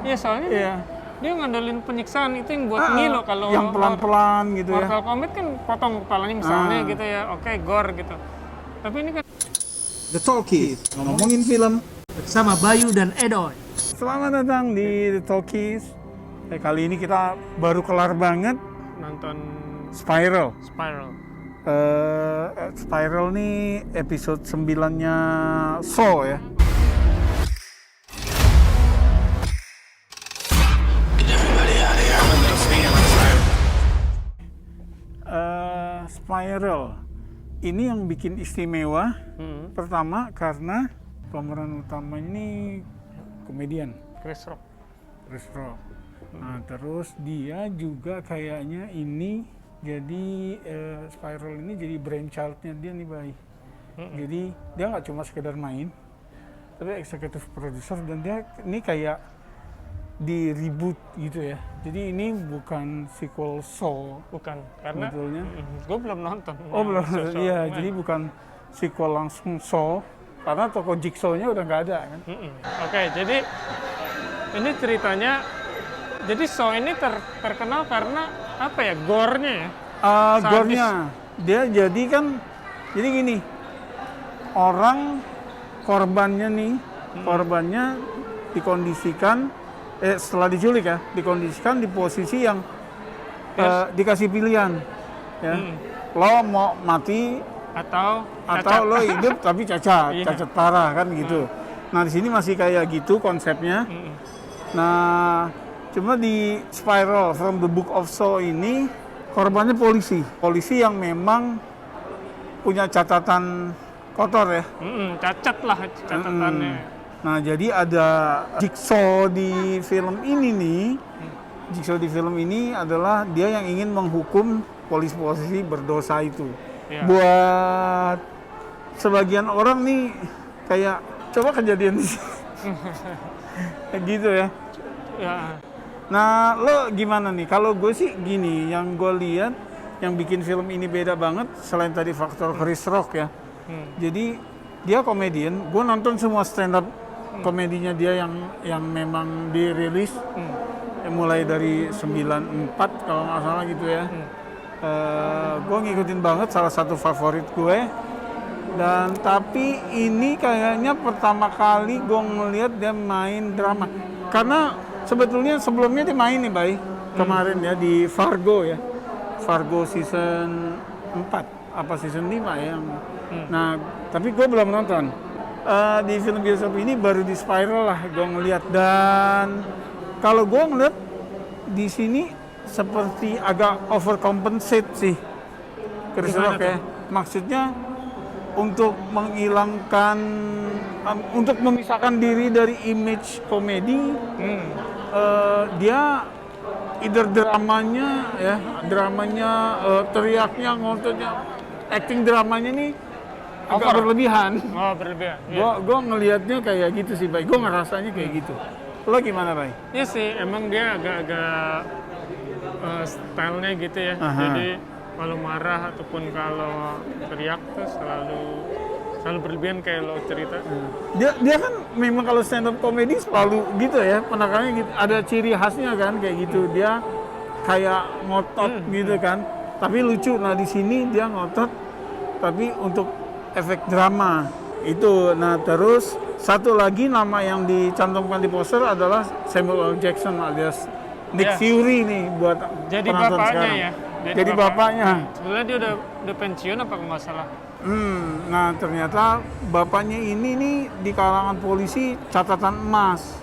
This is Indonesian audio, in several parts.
Iya, soalnya Iya. dia ngandelin penyiksaan itu yang buat ngilu kalau yang pelan-pelan gitu ya. Mortal Kombat kan potong kepalanya misalnya gitu ya, oke, gore gitu. Tapi ini kan The Talkies, ngomongin film. bersama Bayu dan Edoy. Selamat datang di The Talkies. Kali ini kita baru kelar banget Nonton Spiral. Spiral. Nih episode 9-nya Saw ya. Spiral ini yang bikin istimewa. Pertama karena pemeran utama ini komedian Chris Rock. Nah, terus dia juga kayaknya ini jadi Spiral ini jadi brainchild-nya dia nih, Bay. Jadi dia nggak cuma sekedar main, tapi executive producer, dan dia ini kayak di reboot gitu ya. Jadi ini bukan sequel Saw. Bukan, karena Betulnya. gue belum nonton. Oh belum, iya. Jadi bukan sequel langsung Saw, karena toko Jigsaw-nya udah nggak ada kan. Oke, jadi ini ceritanya. Jadi Saw ini terkenal karena apa ya? Gore-nya ya. Gore-nya. Dia jadi kan, jadi gini, orang korbannya nih, korbannya dikondisikan setelah diculik ya, dikondisikan di posisi yang dikasih pilihan ya. Lo mau mati Atau lo hidup tapi cacat parah kan gitu. Nah, di sini masih kayak gitu konsepnya. Nah, cuma di Spiral from the Book of Saw ini korbannya polisi yang memang punya catatan kotor ya. cacat lah catatannya. Nah, jadi ada Jigsaw di film ini nih. Jigsaw di film ini adalah dia yang ingin menghukum polisi-polisi berdosa itu. Ya. Buat sebagian orang nih kayak coba kejadian di sini. Kayak gitu ya. Ya. Nah, lo gimana nih? Kalau gue sih gini, yang gue lihat yang bikin film ini beda banget selain tadi faktor Chris Rock ya. Jadi dia komedian. Gue nonton semua stand up komedinya dia yang memang dirilis mulai dari 94 kalau nggak salah gitu ya. Gue ngikutin banget, salah satu favorit gue. Dan tapi ini kayaknya pertama kali gue ngeliat dia main drama, karena sebetulnya sebelumnya dia main nih, Bay, kemarin ya di Fargo ya. Fargo season 4 apa season 5 ya. Nah, tapi gue belum nonton. Di film bioskop ini baru di Spiral lah gue ngeliat, dan kalau gue ngeliat di sini seperti agak overcompensate sih Chris Rock ya. Maksudnya untuk menghilangkan, untuk memisahkan diri dari image komedi, dia either dramanya teriaknya, ngototnya, acting dramanya nih agak berlebihan. Oh, berlebihan. Ya. Gue ngelihatnya kayak gitu sih, Bay. Gue ngerasanya kayak gitu. Lo gimana, Bay? Iya sih, emang dia agak-agak stylenya gitu ya. Jadi kalau marah ataupun kalau teriak tuh selalu berlebihan kayak lo cerita. Dia kan memang kalau stand up comedy selalu gitu ya, penekanannya gitu. Ada ciri khasnya kan kayak gitu. Dia kayak ngotot gitu kan. Tapi lucu. Nah, di sini dia ngotot tapi untuk efek drama itu. Nah, terus satu lagi nama yang dicantumkan di poster adalah Samuel L. Jackson alias Nick Fury nih buat jadi penonton bapaknya sekarang. ya. Jadi bapaknya. Sebenarnya dia udah pensiun apa nggak salah. Nah, ternyata bapaknya ini nih di kalangan polisi catatan emas.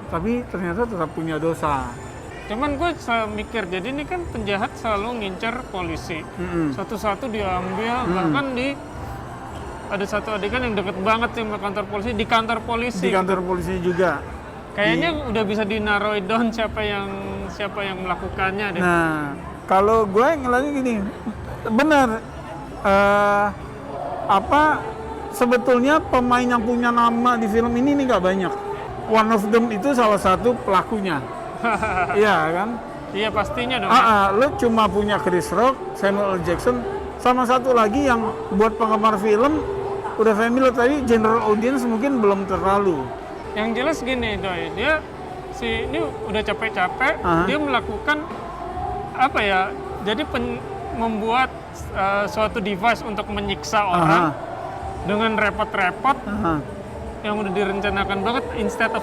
Tapi ternyata tetap punya dosa. Cuman gue selalu mikir, jadi ini kan penjahat selalu ngincer polisi. Satu-satu diambil, bahkan ada satu adegan yang deket banget sama kantor polisi, di kantor polisi. Di kantor polisi juga. Kayaknya udah bisa dinarrowin down siapa yang melakukannya deh. Nah, kalau gue ngeliatnya gini, benar. Sebetulnya pemain yang punya nama di film ini nih nggak banyak. One of them itu salah satu pelakunya. Iya kan? Iya pastinya dong. Lo cuma punya Chris Rock, Samuel L. Jackson, sama satu lagi yang buat penggemar film udah familiar, tapi general audience mungkin belum terlalu. Yang jelas gini, Doy, dia si ini udah capek-capek, Aha. dia melakukan apa ya? Jadi membuat suatu device untuk menyiksa orang dengan repot-repot Aha. yang udah direncanakan banget instead of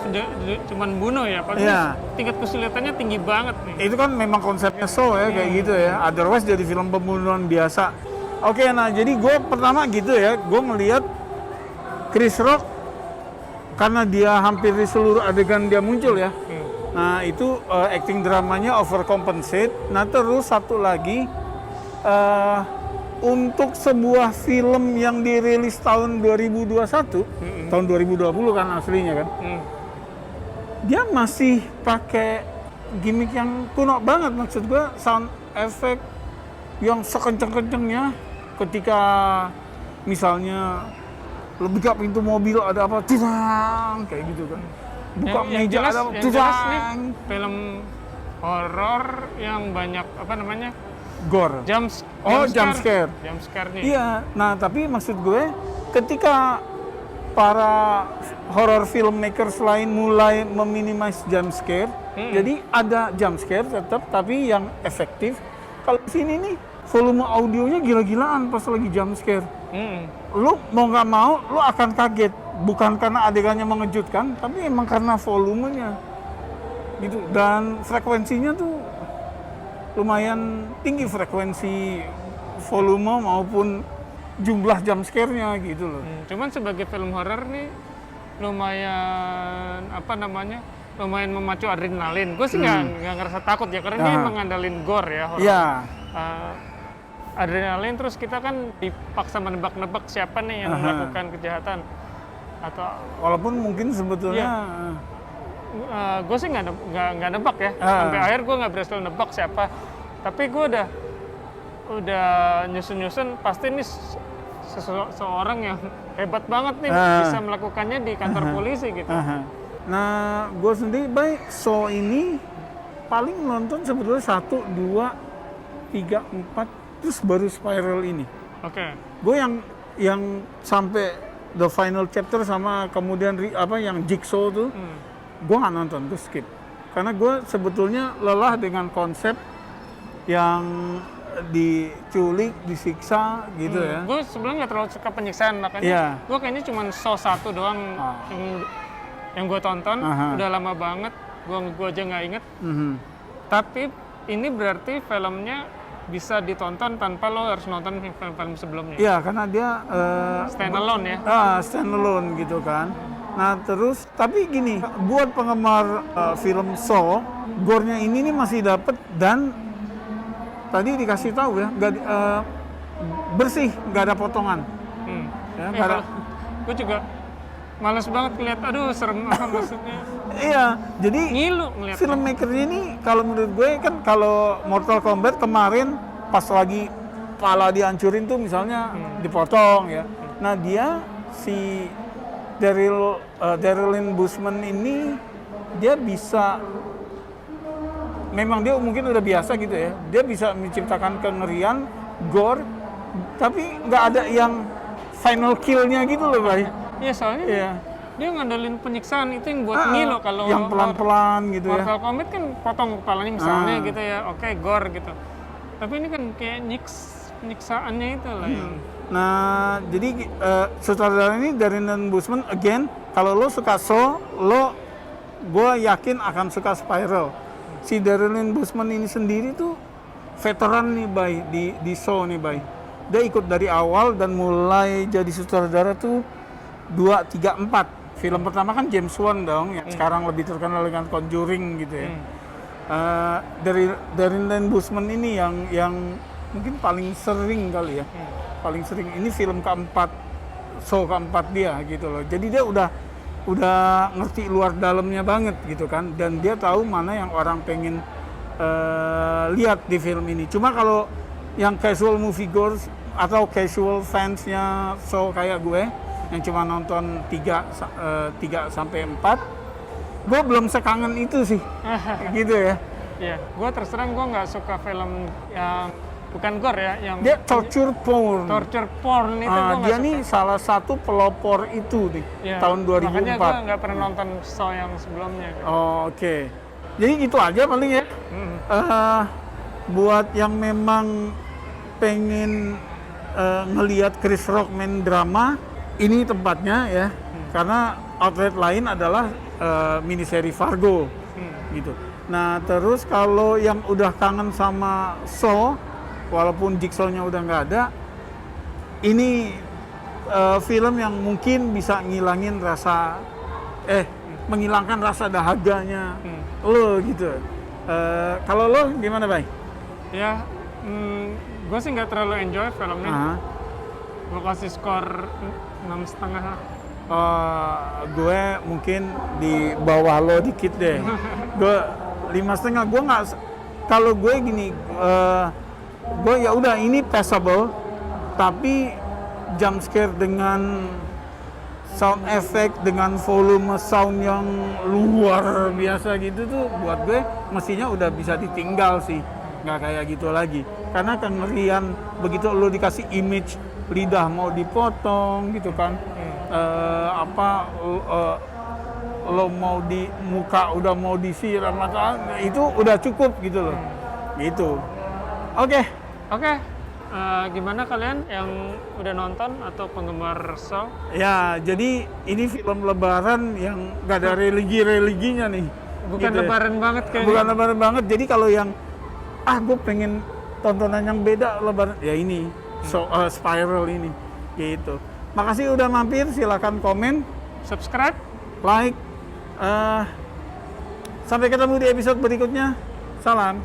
cuman bunuh ya. Padahal Iya. tingkat kesulitannya tinggi banget nih. Itu kan memang konsepnya Saw ya, kayak gitu ya. Otherwise jadi film pembunuhan biasa. Oke, nah jadi gue pertama gitu ya, gue ngelihat Chris Rock karena dia hampir di seluruh adegan dia muncul ya. Nah itu acting dramanya overcompensate. Nah terus satu lagi untuk sebuah film yang dirilis tahun 2021, tahun 2020 kan aslinya kan, dia masih pakai gimmick yang kuno banget. Maksud gue sound effect yang sekenceng-kencengnya ketika misalnya lo buka pintu mobil ada apa, tidang, kayak gitu kan. Buka yang meja jelas, ada apa, yang jelas nih tidang. film horor yang banyak apa namanya Gore. jump Scare. jump scare nih. Iya, nah tapi maksud gue ketika para horror filmmakers lain mulai meminimize jump scare, jadi ada jump scare tetap tapi yang efektif. Kalau di sini nih volume audionya gila-gilaan pas lagi jump scare. Lu mau nggak mau, lu akan kaget. Bukan karena adegannya mengejutkan, tapi emang karena volumenya gitu. Dan frekuensinya tuh lumayan tinggi, frekuensi volume maupun jumlah jump scare-nya gitu loh. Cuman sebagai film horor nih lumayan apa namanya, lumayan memacu adrenalin. Gue sih nggak ngerasa takut ya karena dia mengandalin gore ya horor. Iya. Adrenalin, terus kita kan dipaksa menebak-nebak siapa nih yang melakukan kejahatan atau Walaupun mungkin sebetulnya gue sih nggak nebak ya, sampai akhir gue nggak berhasil nebak siapa, tapi gue udah nyusun pasti ini seorang yang hebat banget nih bisa melakukannya di kantor polisi gitu. Nah, gue sendiri baik Saw ini paling nonton sebetulnya 1, 2, 3, 4 terus baru Spiral ini. Oke. Gue yang sampai the final chapter sama kemudian yang Jigsaw tuh gue nggak nonton, gue skip karena gue sebetulnya lelah dengan konsep yang diculik, disiksa gitu ya. Gue sebelumnya nggak terlalu suka penyiksaan, makanya gue kayaknya cuma Saw 1 doang yang gue tonton. Udah lama banget, gue aja nggak inget. Tapi ini berarti filmnya bisa ditonton tanpa lo harus nonton film-film sebelumnya. Iya, karena dia standalone ya. Standalone gitu kan. Nah terus, tapi gini, buat penggemar film Saw, gore-nya ini nih masih dapet dan tadi dikasih tahu ya, bersih, nggak ada potongan. Ya, gue juga males banget ngeliat, aduh serem apa maksudnya. Iya, jadi ngilu ngeliatnya. Filmmaker ini kalau menurut gue kan kalau Mortal Kombat kemarin pas lagi pala dihancurin tuh misalnya dipotong ya. Nah dia si Darylin Bushman ini dia bisa, memang dia mungkin udah biasa gitu ya, dia bisa menciptakan kengerian, gore, tapi nggak ada yang final kill-nya gitu loh, Bay. Iya, soalnya dia ngandelin penyiksaan itu yang buat ngilu. Kalau yang pelan-pelan gitu ya. Mortal Kombat kan potong kepalanya misalnya gitu ya, oke, gore gitu. Tapi ini kan kayak penyiksaannya itu lah yang... Nah, jadi sutradara ini Darylin Bushman, again, kalau lo suka Saw, gue yakin akan suka Spiral. Si Darylin Bushman ini sendiri tuh veteran nih, Bay, di Saw nih, Bay. Dia ikut dari awal dan mulai jadi sutradara tuh 2, 3, 4. Film pertama kan James Wan dong, yang sekarang lebih terkenal dengan Conjuring gitu ya. Dari Darylin Bushman ini yang mungkin paling sering kali ya, paling sering. Ini film keempat, Saw keempat dia gitu loh. Jadi dia udah ngerti luar dalamnya banget gitu kan, dan dia tahu mana yang orang pengen lihat di film ini. Cuma kalau yang casual moviegoers atau casual fansnya Saw kayak gue, yang cuma nonton 3 sampai 4, gue belum sekangen itu sih. Gitu ya. Iya, gue terus terang gue nggak suka film yang bukan gore ya, yang Dia torture porn. torture porn itu gua nggak Dia suka. nih salah satu pelopor itu nih, Ya, tahun makanya 2004. gue nggak pernah nonton show yang sebelumnya. Oh, oke. Jadi itu aja paling ya. Buat yang memang pengen ngelihat Chris Rock main drama, ini tempatnya ya. Karena outlet lain adalah miniseri Fargo, gitu. Nah, terus kalau yang udah kangen sama Saw, walaupun Jigsaw-nya udah nggak ada, ini film yang mungkin bisa ngilangin rasa, menghilangkan rasa dahaganya lo gitu. Kalau lo gimana, Bay? Ya, gue sih nggak terlalu enjoy filmnya. Gue kasih skor 6,5. Gue mungkin di bawah lo dikit deh. Gue 5,5. Gue nggak. Kalau gue gini, gue ya udah ini passable, tapi jump scare dengan sound effect dengan volume sound yang luar biasa gitu tuh buat gue mestinya udah bisa ditinggal sih, nggak kayak gitu lagi. Karena kengerian begitu lo dikasih image lidah mau dipotong gitu kan, lo mau di muka udah mau disiram mata, itu udah cukup gitu loh, gitu. Oke. Gimana kalian yang udah nonton atau penggemar Saw? Ya, jadi ini film lebaran yang gak ada religi-religinya nih. Bukan gitu ya. lebaran banget kayaknya. Bukan lebaran banget. Jadi kalau yang gue pengen tontonan yang beda lebaran, ya ini Spiral ini, gitu. Makasih udah mampir. Silakan komen, Subscribe. like. Sampai ketemu di episode berikutnya. Salam.